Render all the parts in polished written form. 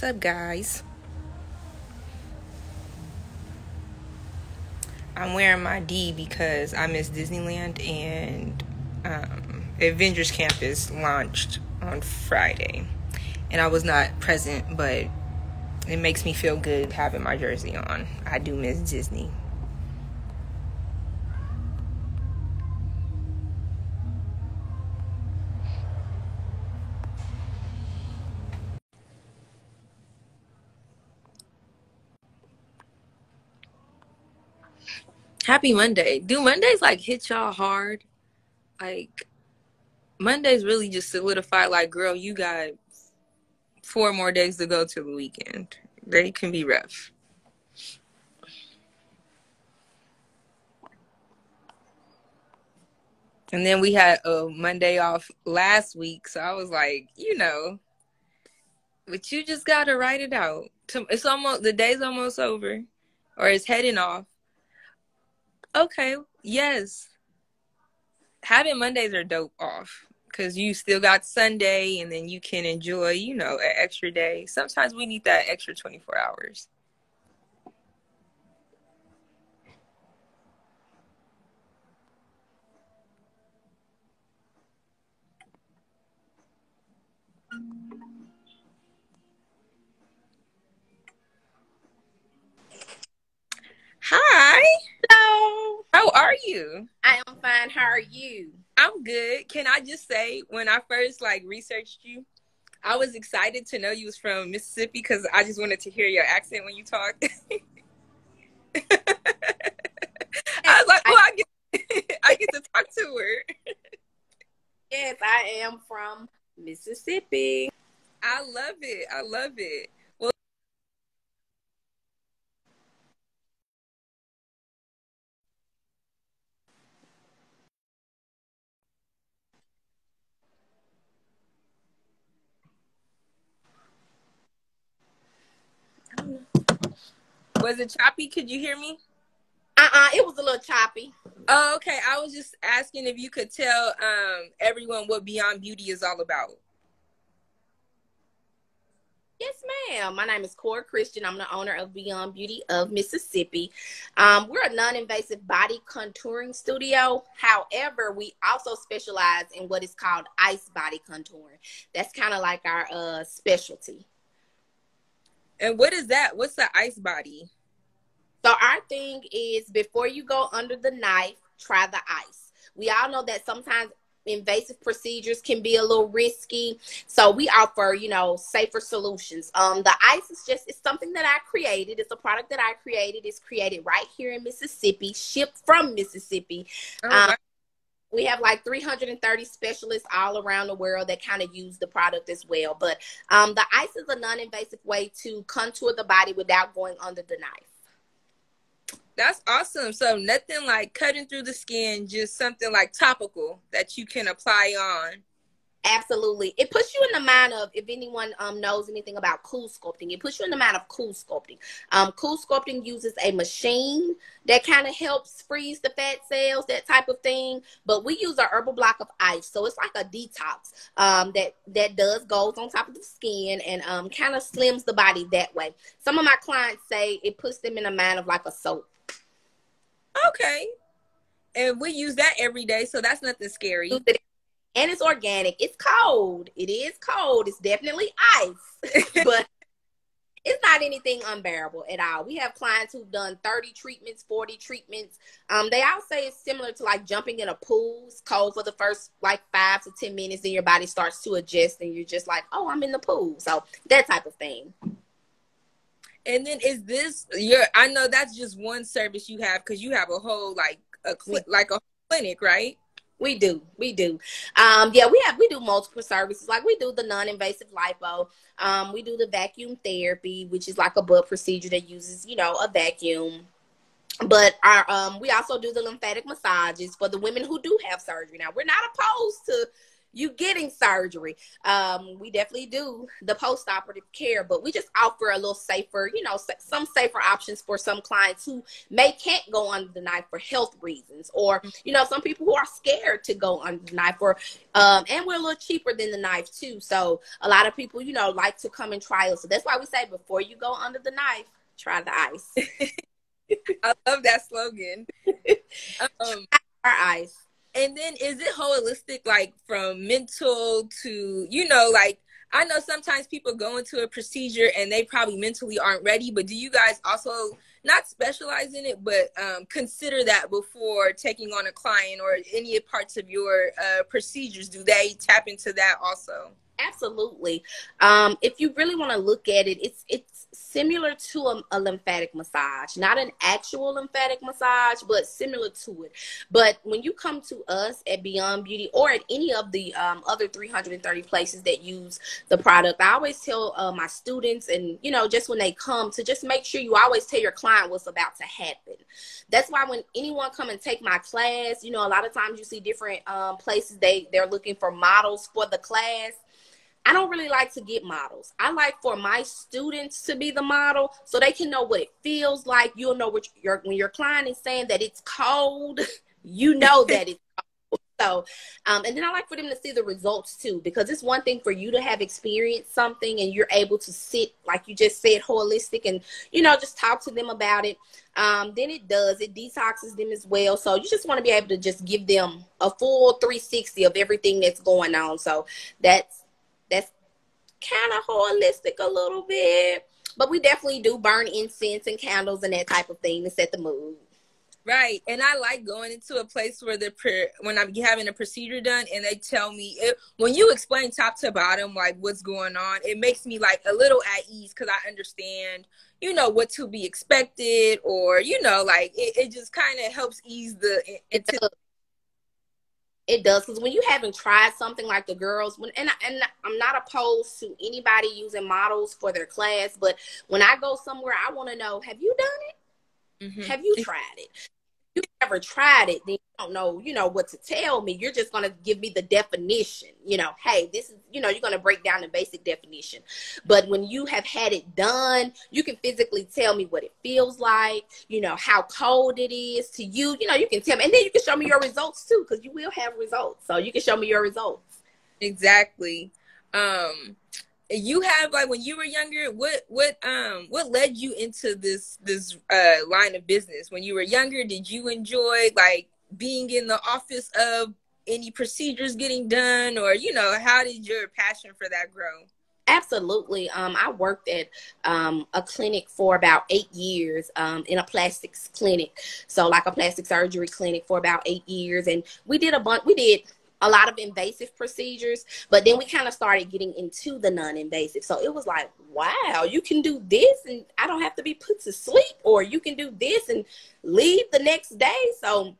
up, guys? I'm wearing my D because I miss Disneyland, and Avengers Campus launched on Friday, and I was not present, but it makes me feel good having my jersey on. I do miss Disney. Happy Monday. Do Mondays like hit y'all hard? Like, Mondays really just solidify, like, girl, you got 4 more days to go to the weekend. They can be rough. And then we had a Monday off last week, so I was like, but you just gotta write it out. It's almost, the day's almost over, or it's heading off. Okay, yes. Having Mondays are dope off, because you still got Sunday, and then you can enjoy, an extra day. Sometimes we need that extra 24 hours. Hi. Hello. How are you? I am fine. How are you? I'm good. Can I just say, when I first researched you, I was excited to know you was from Mississippi because I just wanted to hear your accent when you talk. I was like, oh, I get to talk to her. Yes, I am from Mississippi. I love it. I love it. Well, was it choppy? Could you hear me? It was a little choppy. Oh, okay. I was just asking if you could tell everyone what Beyond Beauty is all about. Yes, ma'am. My name is Cora Christian. I'm the owner of Beyond Beauty of Mississippi. We're a non-invasive body contouring studio. However, we also specialize in what is called ice body contouring. That's kind of like our specialty. And what is that? What's the ice body? So our thing is, before you go under the knife, try the ice. We all know that sometimes invasive procedures can be a little risky. So we offer, safer solutions. The ice is it's something that I created. It's a product that I created. It's created right here in Mississippi, shipped from Mississippi. Oh, we have like 330 specialists all around the world that kind of use the product as well. But the ice is a non-invasive way to contour the body without going under the knife. That's awesome. So nothing like cutting through the skin, just something like topical that you can apply on. Absolutely. It puts you in the mind of, if anyone knows anything about Coolsculpting, it puts you in the mind of Coolsculpting. Coolsculpting uses a machine that kind of helps freeze the fat cells, that type of thing. But we use a herbal block of ice. So it's like a detox that goes on top of the skin and kind of slims the body that way. Some of my clients say it puts them in the mind of like a soap. Okay. And we use that every day, so that's nothing scary. And it's organic. It's cold. It is cold. It's definitely ice. But it's not anything unbearable at all. We have clients who've done 30 treatments, 40 treatments. They all say it's similar to like jumping in a pool. It's cold for the first 5 to 10 minutes, then your body starts to adjust and you're just like, oh, I'm in the pool. So that type of thing. And then is this I know that's just one service you have, because you have a whole a clinic, right? We do. We do multiple services. Like, we do the non-invasive lipo. We do the vacuum therapy, which is like a butt procedure that uses, a vacuum. But we also do the lymphatic massages for the women who do have surgery. Now, we're not opposed to, you getting surgery. We definitely do the post-operative care, but we just offer a little safer, you know, some safer options for some clients who can't go under the knife for health reasons, or, you know, some people who are scared to go under the knife, or, and we're a little cheaper than the knife too. So a lot of people, you know, like to come and try it. So that's why we say before you go under the knife, try the ice. I love that slogan. Our ice. And then is it holistic, like from mental to, you know, like I know sometimes people go into a procedure and they probably mentally aren't ready, but do you guys also not specialize in it, but consider that before taking on a client, or any parts of your procedures? Do they tap into that also? Absolutely. If you really want to look at it, it's similar to a lymphatic massage, not an actual lymphatic massage, but similar to it. But when you come to us at Beyond Beauty, or at any of the other 330 places that use the product, I always tell my students, and, you know, just when they come, to just make sure you always tell your client what's about to happen. That's why when anyone come and take my class, you know, a lot of times you see different places, they're looking for models for the class. I don't really like to get models. I like for my students to be the model, so they can know what it feels like. You'll know what when your client is saying that it's cold, you know that it's cold. So, and then I like for them to see the results too, because it's one thing for you to have experienced something and you're able to sit, like you just said, holistic, and, you know, just talk to them about it. Then it detoxes them as well. So you just want to be able to just give them a full 360 of everything that's going on. So that's kind of holistic a little bit, but we definitely do burn incense and candles and that type of thing to set the mood. Right. And I like going into a place where when I'm having a procedure done and they tell me, when you explain top to bottom, like what's going on, it makes me like a little at ease, because I understand, you know, what to be expected, or, you know, like it just kind of helps ease the It does, because when you haven't tried something like the girls, and I'm not opposed to anybody using models for their class, but when I go somewhere, I want to know, have you done it? Mm-hmm. Have you tried it? If you've never tried it, then you don't know, you know, what to tell me. You're just going to give me the definition, you know, hey, this is, you know, you're going to break down the basic definition. But when you have had it done, you can physically tell me what it feels like, you know, how cold it is to you. You know, you can tell me, and then you can show me your results too, because you will have results. So you can show me your results. Exactly. You have, like, when you were younger, what led you into this line of business? When you were younger, did you enjoy, like, being in the office of any procedures getting done, or, you know, how did your passion for that grow? Absolutely. I worked at a clinic for about 8 years, in a plastics clinic. So like a plastic surgery clinic for about 8 years. And we did a lot of invasive procedures, but then we kind of started getting into the non-invasive. So it was like, wow, you can do this and I don't have to be put to sleep, or you can do this and leave the next day. So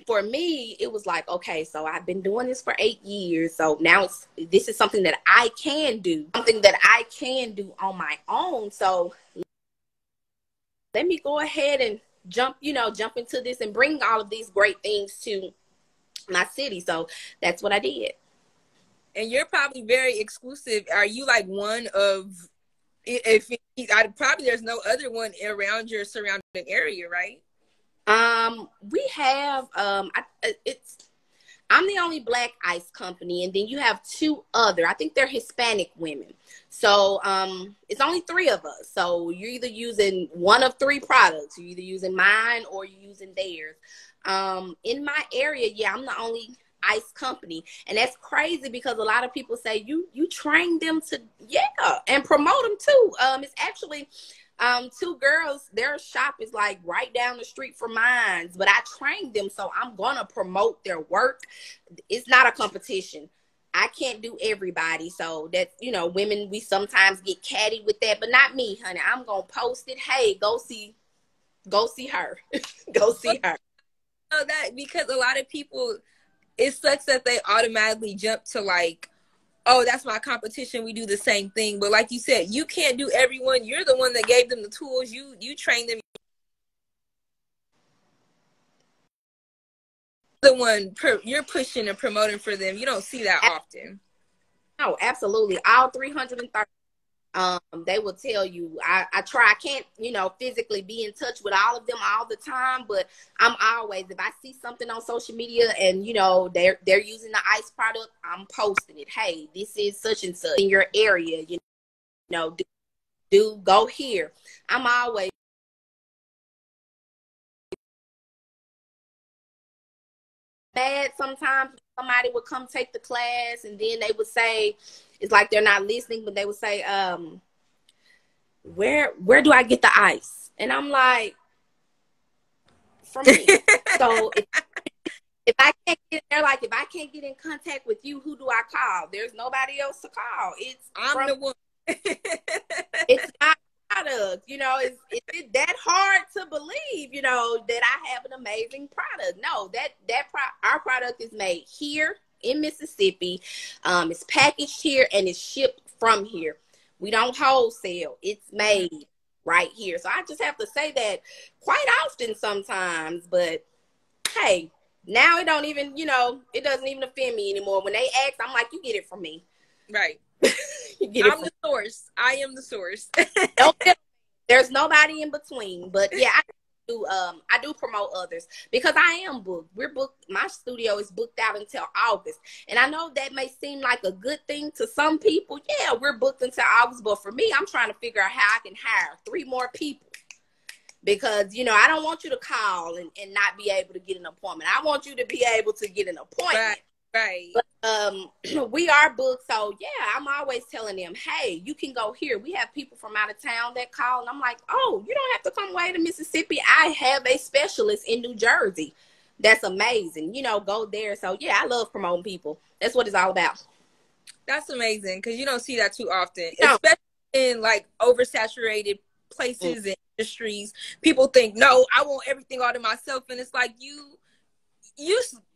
for me, it was like, okay, so I've been doing this for 8 years. So now this is something that I can do, on my own. So let me go ahead and jump into this and bring all of these great things to my city. So that's what I did. And you're probably very exclusive. Are you like one of, probably there's no other one around your surrounding area, right? We have, I'm the only black ice company, and then you have two other, I think they're Hispanic women. So, it's only 3 of us. So you're either using one of 3 products. You're either using mine or you're using theirs. In my area, yeah, I'm the only ice company, and that's crazy because a lot of people say you train them to, and promote them too. It's actually 2 girls, their shop is like right down the street from mine, but I trained them, so I'm gonna promote their work. It's not a competition. I can't do everybody, so that's, women, we sometimes get catty with that, but not me, honey. I'm gonna post it. Hey, go see her. Go see her. That, because a lot of people, it sucks that they automatically jump to like, oh, that's my competition, we do the same thing. But like you said, you can't do everyone. You're the one that gave them the tools. You train them. the one you're pushing and promoting for them. You don't see that often. No, absolutely. All 330. They will tell you. I try. I can't, physically be in touch with all of them all the time, but I'm always, if I see something on social media and they're using the ice product, I'm posting it. Hey, this is such and such in your area. Do go here. I'm always bad sometimes. Somebody would come take the class and then they would say, it's like they're not listening, but they would say, where do I get the ice? And I'm like, from me. So if I can't get, they're like, if I can't get in contact with you, who do I call? There's nobody else to call. I'm the one. It's not product, it's that hard to believe, that I have an amazing product. No, our product is made here in Mississippi. It's packaged here and it's shipped from here. We don't wholesale. It's made right here. So I just have to say that quite often sometimes, but hey, now it don't even, it doesn't even offend me anymore. When they ask, I'm like, you get it from me. Right. I'm the source. I am the source. There's nobody in between. But yeah, I do promote others because I am booked. We're booked. My studio is booked out until August. And I know that may seem like a good thing to some people. Yeah, we're booked until August. But for me, I'm trying to figure out how I can hire 3 more people. Because, I don't want you to call and not be able to get an appointment. I want you to be able to get an appointment. Right. But, we are booked. So, yeah, I'm always telling them, hey, you can go here. We have people from out of town that call. And I'm like, oh, you don't have to come way to Mississippi. I have a specialist in New Jersey. That's amazing. Go there. So, yeah, I love promoting people. That's what it's all about. That's amazing because you don't see that too often, especially in, like, oversaturated places and industries. People think, no, I want everything all to myself. And it's like you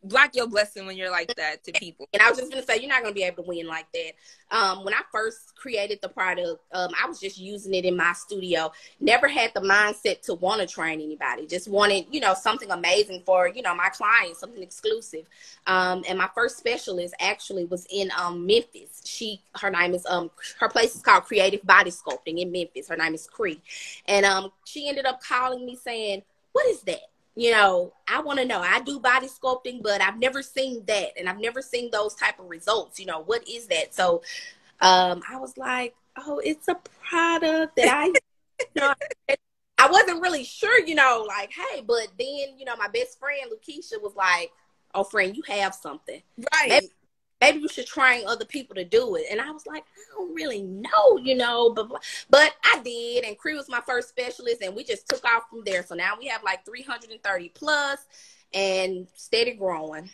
block your blessing when you're like that to people. And I was just going to say, you're not going to be able to win like that. When I first created the product, I was just using it in my studio. Never had the mindset to want to train anybody. Just wanted, something amazing for, my clients, something exclusive. And my first specialist actually was in Memphis. Her name is, her place is called Creative Body Sculpting in Memphis. Her name is Cree. And she ended up calling me saying, what is that? I want to know. I do body sculpting, but I've never seen that. And I've never seen those type of results. What is that? So I was like, oh, it's a product that I wasn't really sure, like, hey, but then, my best friend, Lakeisha, was like, oh, friend, you have something. Right. Maybe you should train other people to do it. And I was like, I don't really know, but I did. And Cree was my first specialist, and we just took off from there. So now we have like 330 plus and steady growing.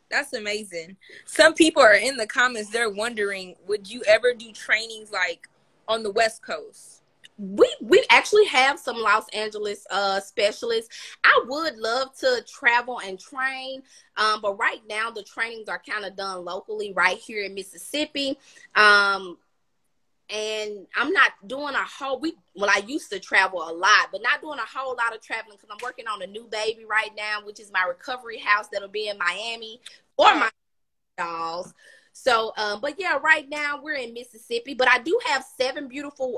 That's amazing. Some people are in the comments, they're wondering, would you ever do trainings like on the West Coast? We actually have some Los Angeles specialists. I would love to travel and train, but right now the trainings are kind of done locally right here in Mississippi. And I'm not doing I used to travel a lot, but not doing a whole lot of traveling because I'm working on a new baby right now, which is my recovery house that'll be in Miami for my dolls. So, but yeah, right now we're in Mississippi, but I do have 7 beautiful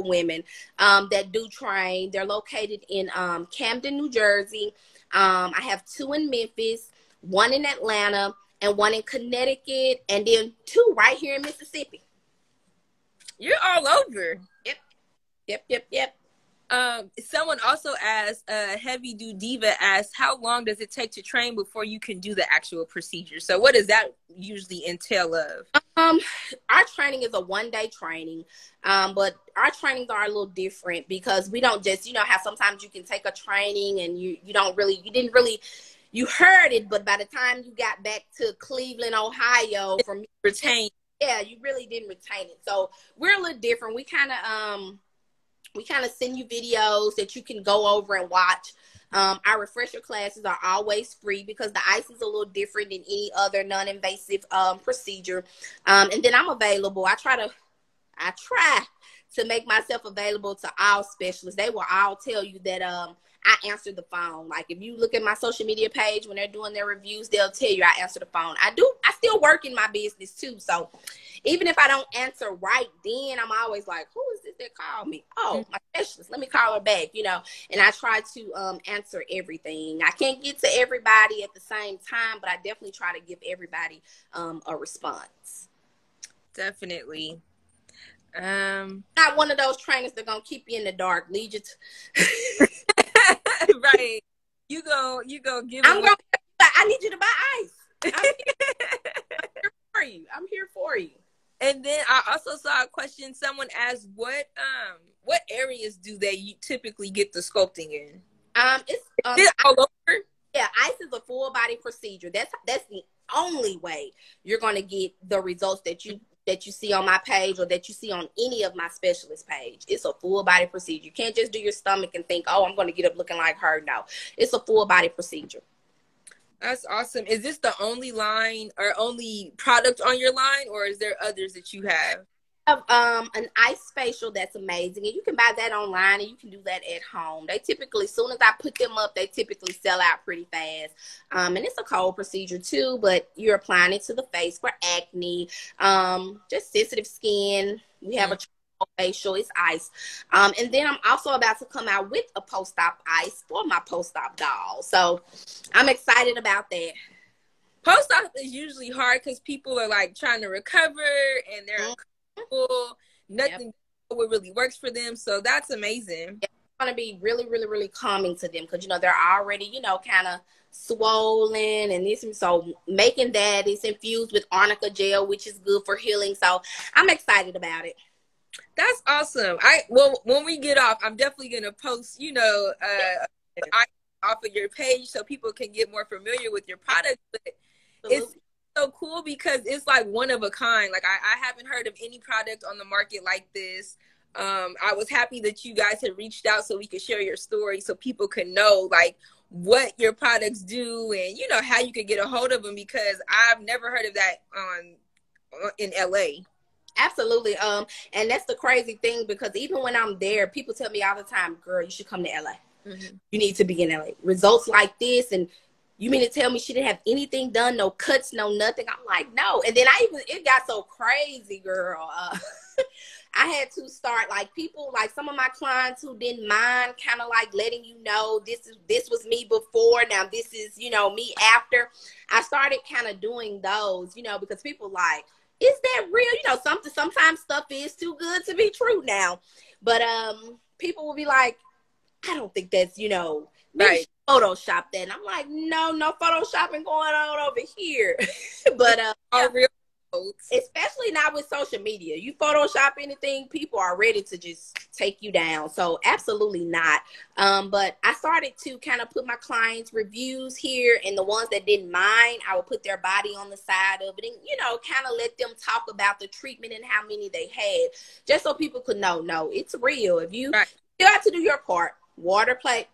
women, that do train. They're located in, Camden, New Jersey. I have 2 in Memphis, 1 in Atlanta, and 1 in Connecticut, and then 2 right here in Mississippi. You're all over. Yep. Someone also asked, Heavy Do Diva asked, how long does it take to train before you can do the actual procedure? So what does that usually entail of? Our training is a 1-day training, but our trainings are a little different because we don't just, how sometimes you can take a training and you heard it, but by the time you got back to Cleveland, Ohio, from retain. Yeah, you really didn't retain it. So we're a little different. We kind of send you videos that you can go over and watch. Our refresher classes are always free because the ice is a little different than any other non-invasive procedure. And then I'm available. I try to make myself available to all specialists. They will all tell you that I answer the phone. Like if you look at my social media page when they're doing their reviews, they'll tell you I answer the phone. I still work in my business too. So even if I don't answer right then, I'm always like, who is this that called me? Oh, my specialist. Let me call her back, you know. And I try to answer everything. I can't get to everybody at the same time, but I definitely try to give everybody a response. Definitely. Not one of those trainers that gonna keep you in the dark, lead you to right. You go give I need you to buy ice. I'm here for you. And then I also saw a question someone asked, what areas do they typically get the sculpting in? It's all over. Yeah, ice is a full body procedure. That's the only way you're going to get the results that you see on my page or that you see on any of my specialist page. It's a full body procedure. You can't just do your stomach and think, oh, I'm going to get up looking like her. No, it's a full body procedure. That's awesome. Is this the only line or only product on your line, or is there others that you have? I have an ice facial that's amazing, and you can buy that online and you can do that at home. They typically, as soon as I put them up, they typically sell out pretty fast. And it's a cold procedure too, but you're applying it to the face for acne, just sensitive skin. We have a facial, it's ice. And then I'm also about to come out with a post-op ice for my post-op doll. So I'm excited about that. Post-op is usually hard because people are like trying to recover and they're uncomfortable. Nothing what really works for them. So that's amazing. It's going to be really, really, really calming to them because, you know, they're already, you know, kind of swollen and this. And so making that is infused with arnica gel, which is good for healing. So I'm excited about it. That's awesome. When we get off, I'm definitely gonna post, you know, off of your page so people can get more familiar with your product. But it's so cool because it's like one of a kind. Like I haven't heard of any product on the market like this. I was happy that you guys had reached out so we could share your story so people can know like what your products do and you know how you could get a hold of them because I've never heard of that in LA. Absolutely. And that's the crazy thing because even when I'm there, people tell me all the time, girl, you should come to LA. Mm-hmm. You need to be in LA. Results like this. And you mean to tell me she didn't have anything done? No cuts, no nothing. I'm like, no. And then it got so crazy, girl. I had to start like people, like some of my clients who didn't mind kind of like letting you know, this was me before. Now this is, you know, me after. I started kind of doing those, you know, because people like, is that real? You know, sometimes stuff is too good to be true now. But people will be like, I don't think that's, you know, right. Photoshop that. And I'm like, no photoshopping going on over here. But real, especially now with social media. You Photoshop anything, people are ready to just take you down. So absolutely not. But I started to kind of put my clients' reviews here, and the ones that didn't mind, I would put their body on the side of it and, you know, kind of let them talk about the treatment and how many they had, just so people could know, no, it's real. If you have to do your part, water play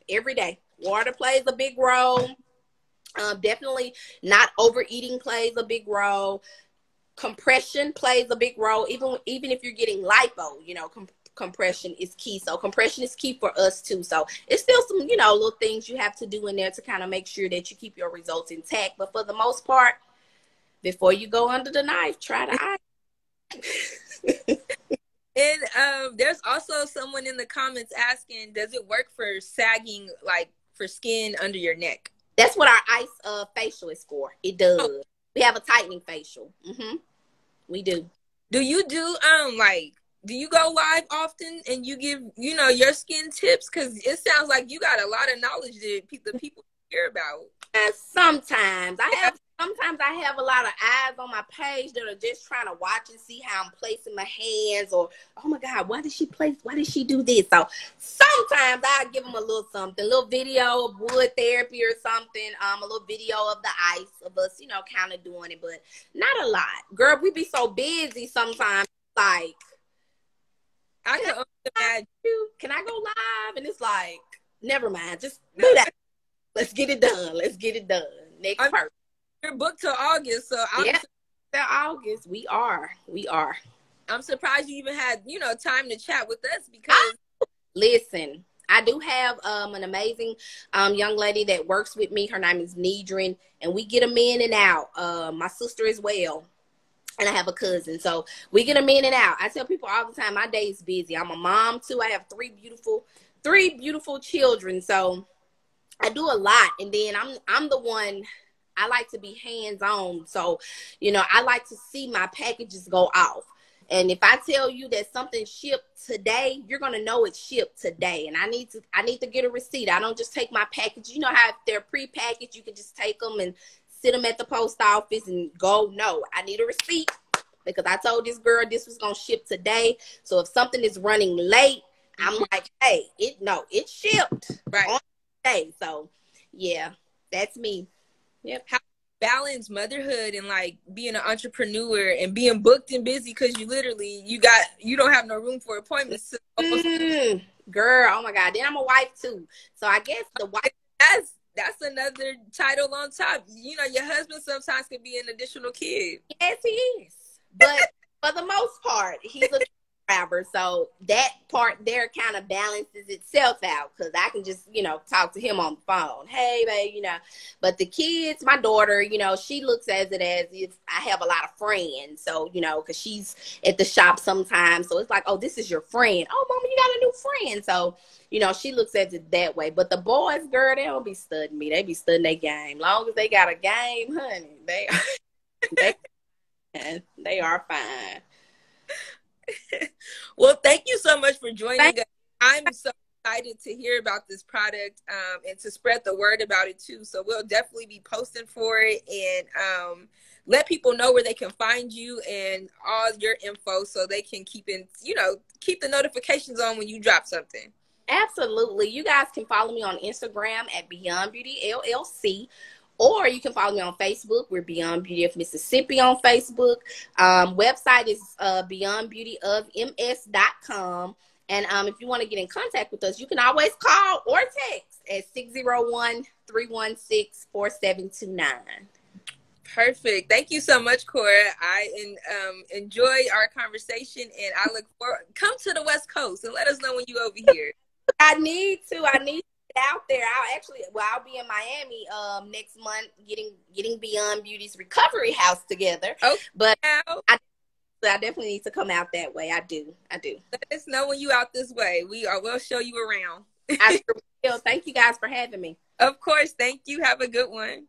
every day. Water plays a big role. Definitely not overeating plays a big role. Compression plays a big role. Even if you're getting lipo, you know, compression is key. So compression is key for us too. So it's still some, you know, little things you have to do in there to kind of make sure that you keep your results intact. But for the most part, before you go under the knife, try to ice. And there's also someone in the comments asking, does it work for sagging, like for skin under your neck? That's what our ice facial is for. It does. Oh. We have a tightening facial. Mm-hmm. We do. Do you do do you go live often and you give, you know, your skin tips? Because it sounds like you got a lot of knowledge that the people hear about. Sometimes I have a lot of eyes on my page that are just trying to watch and see how I'm placing my hands, or, oh my God, why did she do this? So sometimes I give them a little something, a little video of wood therapy or something, a little video of the ice of us, you know, kind of doing it, but not a lot. Girl, we be so busy sometimes, like, I can imagine. Can I go live? And it's like, never mind, just do that. Let's get it done. Next person. You're booked till August, so yeah, till August. We are. I'm surprised you even had, time to chat with us because Listen, I do have an amazing young lady that works with me. Her name is Nidrin, and we get them in and out. My sister as well, and I have a cousin, so we get them in and out. I tell people all the time, my day is busy. I'm a mom too. I have three beautiful children, so I do a lot. And then I'm the one. I like to be hands on, so I like to see my packages go off. And if I tell you that something shipped today, you're gonna know it's shipped today. And I need to get a receipt. I don't just take my package. You know how if they're pre-packaged, you can just take them and sit them at the post office and go. No, I need a receipt because I told this girl this was gonna ship today. So if something is running late, I'm like, hey, it shipped right on today. So yeah, that's me. Yep. How balance motherhood and like being an entrepreneur and being booked and busy because you don't have no room for appointments. Girl, oh my God. Then I'm a wife too. So I guess the wife that's another title on top. Your husband sometimes can be an additional kid. Yes, he is. But for the most part, he's a grabber. So that part there kind of balances itself out because I can just, talk to him on the phone. Hey, babe, But the kids, my daughter, she looks at it as if I have a lot of friends. So, because she's at the shop sometimes. So it's like, oh, this is your friend. Oh, mama, you got a new friend. So, she looks at it that way. But the boys, girl, they don't be studying me. They be studying their game. Long as they got a game, honey, they are fine. Well, thank you so much for joining us. I'm so excited to hear about this product and to spread the word about it too. So we'll definitely be posting for it and let people know where they can find you and all your info so they can keep the notifications on when you drop something. Absolutely. You guys can follow me on Instagram at Beyond Beauty LLC. Or you can follow me on Facebook. We're Beyond Beauty of Mississippi on Facebook. Website is beyondbeautyofms.com. And if you want to get in contact with us, you can always call or text at 601-316-4729. Perfect. Thank you so much, Cora. I enjoy our conversation, and I look forward. Come to the West Coast and let us know when you're over here. I need to out there. I'll be in Miami next month getting Beyond Beauty's recovery house together. Oh, but I definitely need to come out that way. I do. Let us know when you out this way. We'll show you around. I sure will. Thank you guys for having me. Of course. Thank you. Have a good one.